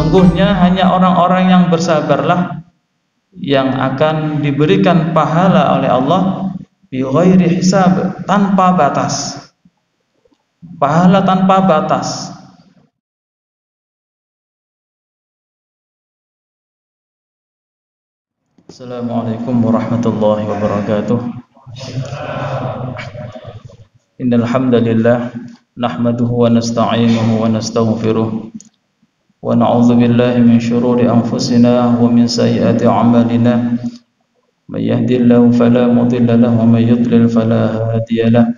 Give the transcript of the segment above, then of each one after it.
Sesungguhnya hanya orang-orang yang bersabarlah yang akan diberikan pahala oleh Allah bi ghairi hisab, tanpa batas. Pahala tanpa batas. Assalamualaikum warahmatullahi wabarakatuh. Innal hamdalillah nahmaduhu wa nasta'inuhu wa nastaghfiruh wa na'udzu billahi min shururi anfusina wa min sayyiati a'malina. May yahdihillahu fala mudilla lahu wa may yudlil fala hadiya lahu.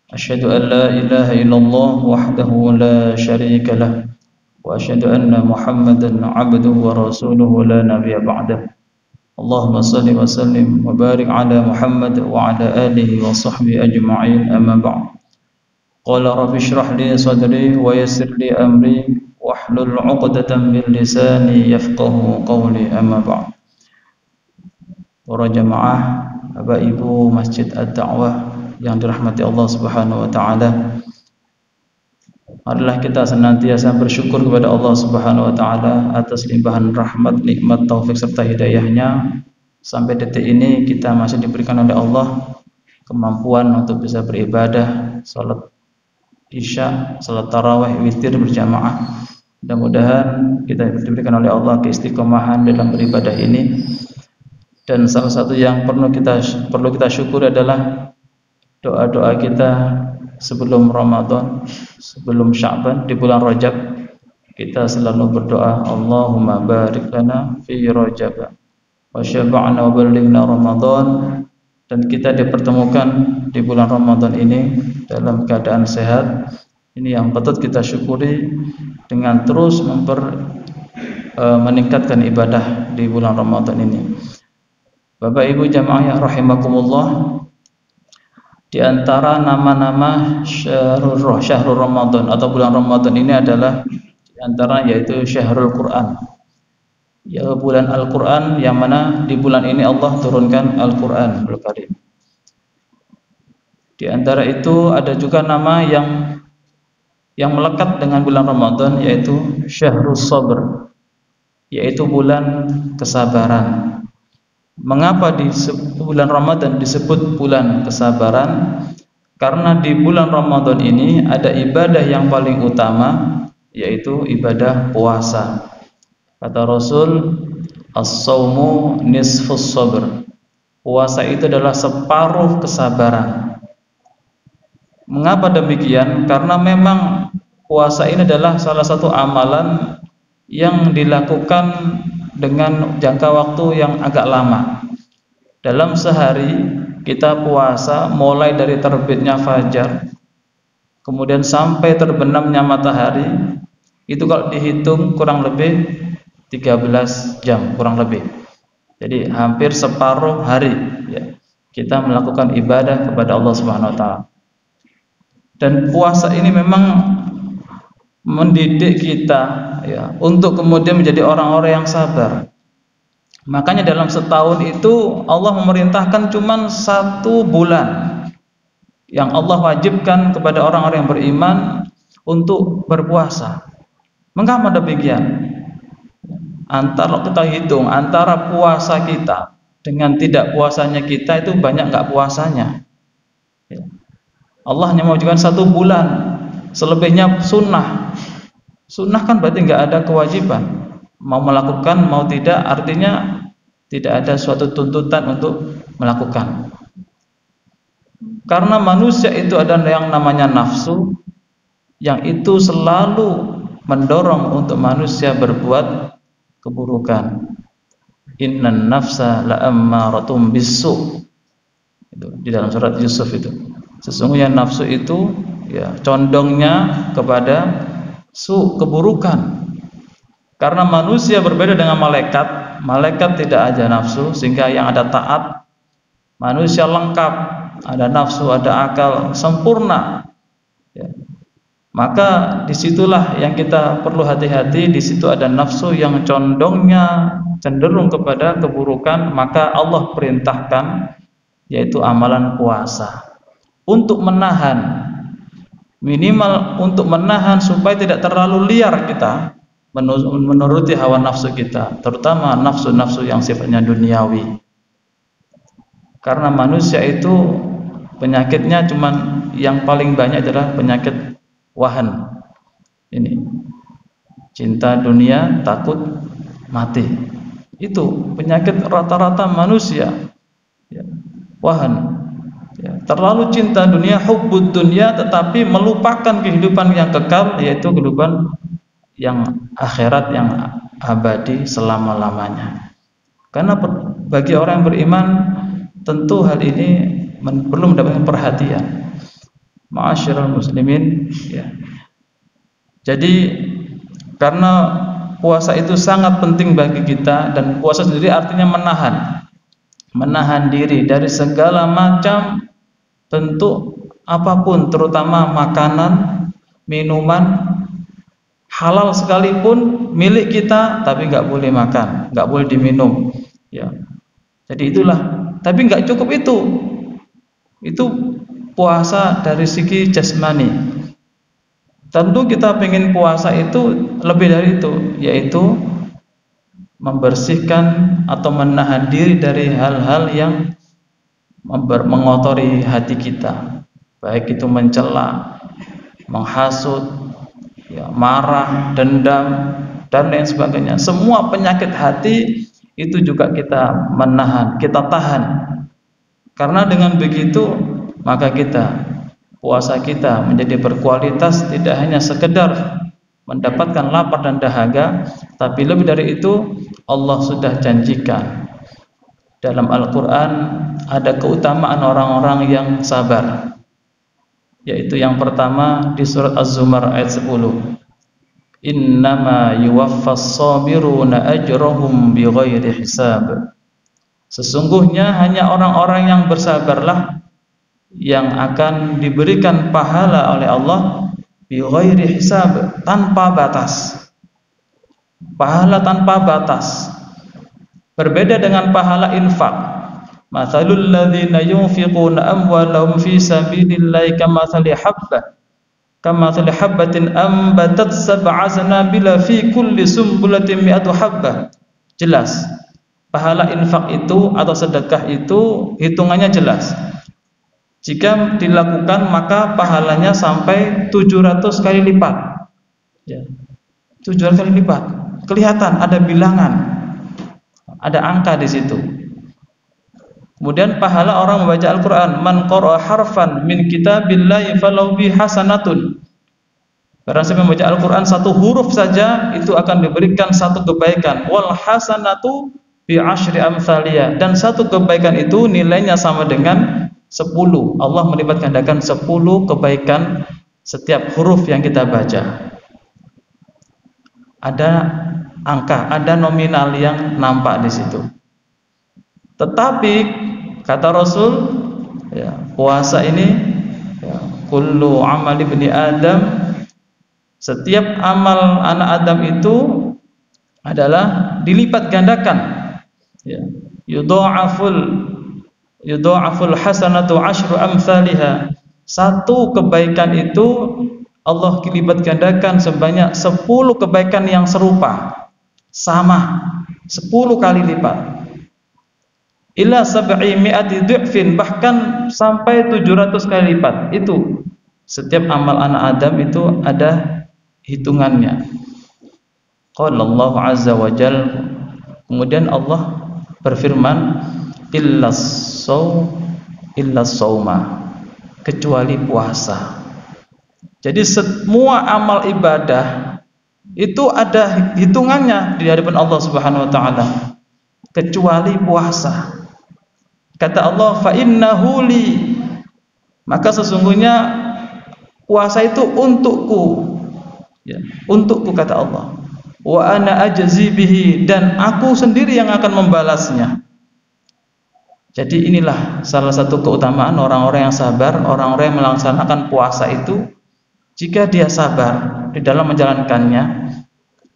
Asyhadu an la ilaha illallah wahdahu la syarika lahu wa asyhadu anna Muhammadan 'abduhu wa rasuluhu la nabiyya ba'dahu. Allahumma salli wa sallim wa barik ala Muhammad wa ala alihi wa sahbihi ajma'in, amma ba'd. Qala rabbi shrah li sadri wa yassir li amri wahlul 'uqdatam min lisani yafqahu qawli, amma ba'd. Para jamaah, Bapak Ibu Masjid Ad-Da'wah yang dirahmati Allah Subhanahu wa taala, marilah kita senantiasa bersyukur kepada Allah Subhanahu wa taala atas limpahan rahmat, nikmat, taufik serta hidayahnya. Sampai detik ini kita masih diberikan oleh Allah kemampuan untuk bisa beribadah, salat isya, salat tarawih, witir berjamaah. Mudah-mudahan kita diberikan oleh Allah keistiqomahan dalam beribadah ini. Dan salah satu yang perlu kita syukur adalah doa-doa kita sebelum Ramadan, sebelum Sya'ban, di bulan Rajab kita selalu berdoa, Allahumma barik lana fi Rajab wa syab'ana wa ballighna Ramadan. Dan kita dipertemukan di bulan Ramadan ini dalam keadaan sehat. Ini yang patut kita syukuri dengan terus meningkatkan ibadah di bulan Ramadan ini. Bapak Ibu jamaah yang rahimakumullah, di antara nama-nama syahrul Ramadan atau bulan Ramadan ini adalah di antara yaitu syahrul Quran, ya bulan Al-Quran, yang mana di bulan ini Allah turunkan Al-Quran Al-Karim. Di antara itu ada juga nama yang melekat dengan bulan Ramadan, yaitu syahrul sabr, yaitu bulan kesabaran. Mengapa di bulan Ramadan disebut bulan kesabaran? Karena di bulan Ramadan ini ada ibadah yang paling utama, yaitu ibadah puasa. Kata Rasul, as-saumu nisfus sabr. Puasa itu adalah separuh kesabaran. Mengapa demikian? Karena memang puasa ini adalah salah satu amalan yang dilakukan dengan jangka waktu yang agak lama. Dalam sehari kita puasa mulai dari terbitnya fajar kemudian sampai terbenamnya matahari, itu kalau dihitung kurang lebih 13 jam kurang lebih. Jadi hampir separuh hari ya, kita melakukan ibadah kepada Allah Subhanahu wa taala. Dan puasa ini memang mendidik kita ya untuk kemudian menjadi orang-orang yang sabar. Makanya dalam setahun itu Allah memerintahkan cuma 1 bulan yang Allah wajibkan kepada orang-orang yang beriman untuk berpuasa. Mengapa demikian? Antara kita hitung antara puasa kita dengan tidak puasanya kita itu banyak nggak puasanya. Allah hanya mewajibkan 1 bulan, selebihnya sunnah. Sunnah kan berarti nggak ada kewajiban. Mau melakukan mau tidak, artinya tidak ada suatu tuntutan untuk melakukan. Karena manusia itu ada yang namanya nafsu, yang itu selalu mendorong untuk manusia berbuat keburukan. Innan nafsa la'ammaratum bisu. Itu di dalam surat Yusuf itu. Sesungguhnya nafsu itu ya condongnya kepada keburukan. Karena manusia berbeda dengan malaikat. Malaikat tidak ada nafsu, sehingga yang ada taat. Manusia lengkap, ada nafsu, ada akal, sempurna ya. Maka disitulah yang kita perlu hati-hati. Di situ ada nafsu yang condongnya cenderung kepada keburukan. Maka Allah perintahkan, yaitu amalan puasa, untuk menahan, minimal untuk menahan supaya tidak terlalu liar kita menuruti hawa nafsu kita, terutama nafsu-nafsu yang sifatnya duniawi. Karena manusia itu penyakitnya cuman yang paling banyak adalah penyakit wahan. Ini cinta dunia, takut mati. Itu penyakit rata-rata manusia. Ya, wahan. Ya, terlalu cinta dunia, hubbud dunia, tetapi melupakan kehidupan yang kekal, yaitu kehidupan yang akhirat yang abadi selama-lamanya. Karena bagi orang yang beriman tentu hal ini perlu mendapatkan perhatian. Ma'asyiral muslimin, ya. Jadi karena puasa itu sangat penting bagi kita, dan puasa sendiri artinya menahan diri dari segala macam bentuk apapun, terutama makanan, minuman, halal sekalipun milik kita, tapi nggak boleh makan, nggak boleh diminum. Ya, jadi itulah. Tapi nggak cukup itu. Itu puasa dari segi jasmani. Tentu kita pengen puasa itu lebih dari itu, yaitu membersihkan atau menahan diri dari hal-hal yang mengotori hati kita, baik itu mencela, menghasut, ya, marah, dendam, dan lain sebagainya. Semua penyakit hati itu juga kita menahan, kita tahan. Karena dengan begitu maka puasa kita menjadi berkualitas, tidak hanya sekedar mendapatkan lapar dan dahaga, tapi lebih dari itu Allah sudah janjikan dalam Al-Quran ada keutamaan orang-orang yang sabar, yaitu yang pertama di surat Az-Zumar ayat 10, innama yuwaffas sabiruna ajrahum bighairi hisab. Sesungguhnya hanya orang-orang yang bersabarlah yang akan diberikan pahala oleh Allah bighairi hisab, tanpa batas. Pahala tanpa batas. Berbeda dengan pahala infak. Mathalul ladzina yunfiquna amwalahum fi sabilillahi kamathali habbatin ambatat sab'a sanabila fi kulli sumbulatin mi'atu habbah. Jelas. Pahala infak itu atau sedekah itu hitungannya jelas. Jika dilakukan maka pahalanya sampai 700 kali lipat. Ya. 700 kali lipat. Kelihatan ada bilangan. Ada angka di situ. Kemudian pahala orang membaca Al-Qur'an, man qara'a harfan min kitabillahi falahu bi hasanatun. Barang siapa membaca Al-Qur'an satu huruf saja itu akan diberikan satu kebaikan. Wal hasanatu bi asyri amsaliyah, dan satu kebaikan itu nilainya sama dengan 10. Allah melipat gandakan 10 kebaikan setiap huruf yang kita baca. Ada angka, ada nominal yang nampak di situ. Tetapi kata Rasul, ya, puasa ini, ya, kullu amal ibni Adam, setiap amal anak Adam itu adalah dilipat gandakan. Ya, yudha'aful hasanatu asyru amsalihha. Satu kebaikan itu Allah lipat gandakan sebanyak 10 kebaikan yang serupa, sama 10 kali lipat. Ila sab'i mi'ati du'fin, bahkan sampai 700 kali lipat. Itu setiap amal anak Adam itu ada hitungannya. Qala Allah azza wa jalla, kemudian Allah berfirman, illa sauma, kecuali puasa. Jadi semua amal ibadah itu ada hitungannya di hadapan Allah Subhanahu wa taala, kecuali puasa. Kata Allah, fa innahu li, maka sesungguhnya puasa itu untukku. Ya, untukku kata Allah. Wa ana ajzi bihi, dan aku sendiri yang akan membalasnya. Jadi inilah salah satu keutamaan orang-orang yang sabar, orang-orang yang melaksanakan puasa itu. Jika dia sabar di dalam menjalankannya,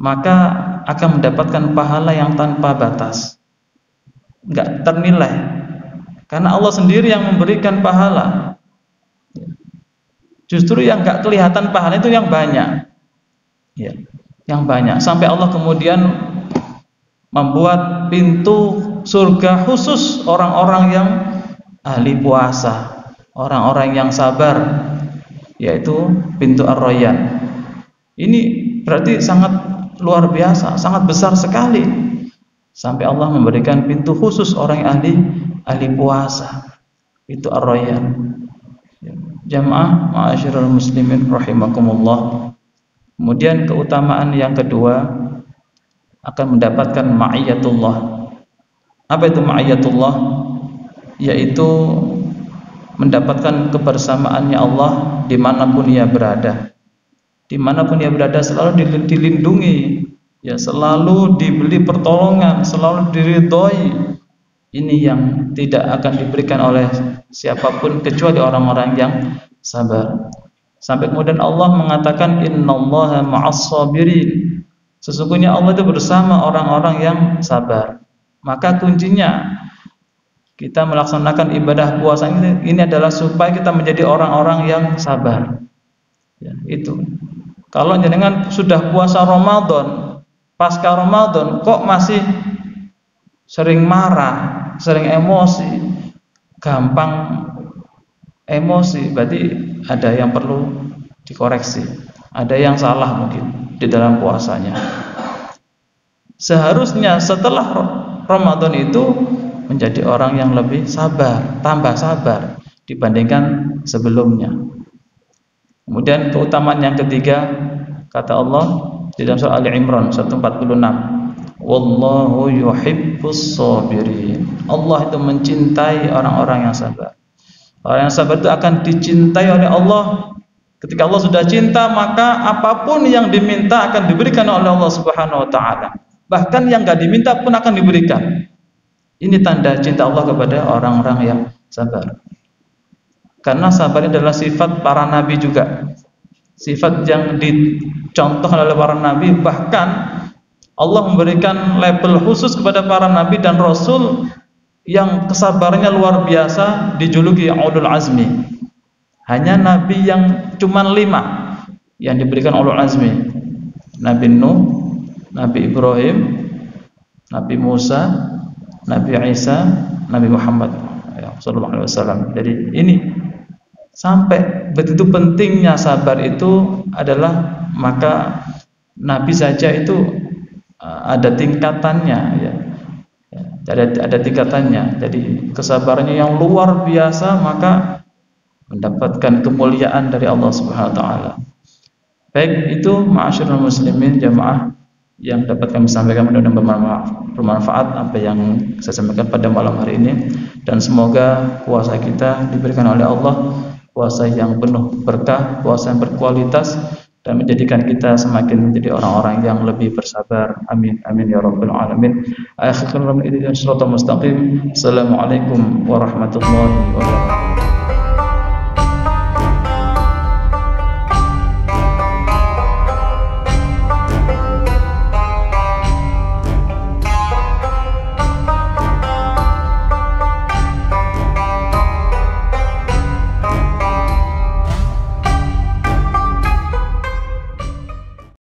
maka akan mendapatkan pahala yang tanpa batas, enggak ternilai, karena Allah sendiri yang memberikan pahala. Justru yang enggak kelihatan pahala itu yang banyak. Ya. yang banyak, sampai Allah kemudian membuat pintu surga khusus orang-orang yang ahli puasa, orang-orang yang sabar, yaitu pintu Ar-Rayyan. Ini berarti sangat luar biasa, sangat besar sekali, sampai Allah memberikan pintu khusus orang yang ahli puasa, pintu Ar-Rayyan. Jamaah ma'asyiral muslimin rahimakumullah. Kemudian keutamaan yang kedua, akan mendapatkan ma'iyatullah. Apa itu ma'iyatullah? Yaitu mendapatkan kebersamaannya Allah dimanapun ia berada. Dimanapun ia berada selalu dilindungi, ya, selalu diberi pertolongan, selalu diridhoi. Ini yang tidak akan diberikan oleh siapapun kecuali orang-orang yang sabar. Sampai kemudian Allah mengatakan innallaha ma'as sabirin. Sesungguhnya Allah itu bersama orang-orang yang sabar. Maka kuncinya kita melaksanakan ibadah puasa ini adalah supaya kita menjadi orang-orang yang sabar. Ya, itu. Kalau jenengan sudah puasa Ramadan, pasca Ramadan kok masih sering marah, sering emosi, gampang emosi, berarti ada yang perlu dikoreksi. Ada yang salah mungkin di dalam puasanya. Seharusnya setelah Ramadan itu menjadi orang yang lebih sabar, tambah sabar dibandingkan sebelumnya. Kemudian keutamaan yang ketiga, kata Allah di dalam surah Ali Imran 146, wallahu yuhibbus sabirin. Allah itu mencintai orang-orang yang sabar. Orang yang sabar itu akan dicintai oleh Allah. Ketika Allah sudah cinta, maka apapun yang diminta akan diberikan oleh Allah Subhanahu wa taala. Bahkan yang enggak diminta pun akan diberikan. Ini tanda cinta Allah kepada orang-orang yang sabar. Karena sabar adalah sifat para nabi juga. Sifat yang dicontohkan oleh para nabi, bahkan Allah memberikan label khusus kepada para nabi dan rasul yang kesabarannya luar biasa, dijuluki ulul azmi. Hanya nabi yang cuma 5 yang diberikan ulul azmi. Nabi Nuh, Nabi Ibrahim, Nabi Musa, Nabi Isa, Nabi Muhammad sallallahu alaihi wasallam. Jadi ini sampai begitu pentingnya sabar itu adalah, maka nabi saja itu ada tingkatannya, ya. Ada tingkatannya. Jadi kesabarannya yang luar biasa, maka mendapatkan kemuliaan dari Allah Subhanahu wa taala. Baik, itu ma'asyiral muslimin jamaah yang dapat kami sampaikan, mudah-mudahan bermanfaat apa yang saya sampaikan pada malam hari ini, dan semoga puasa kita diberikan oleh Allah puasa yang penuh berkah, puasa yang berkualitas, dan menjadikan kita semakin menjadi orang-orang yang lebih bersabar. Amin amin ya rabbal alamin. Assalamualaikum warahmatullahi wabarakatuh.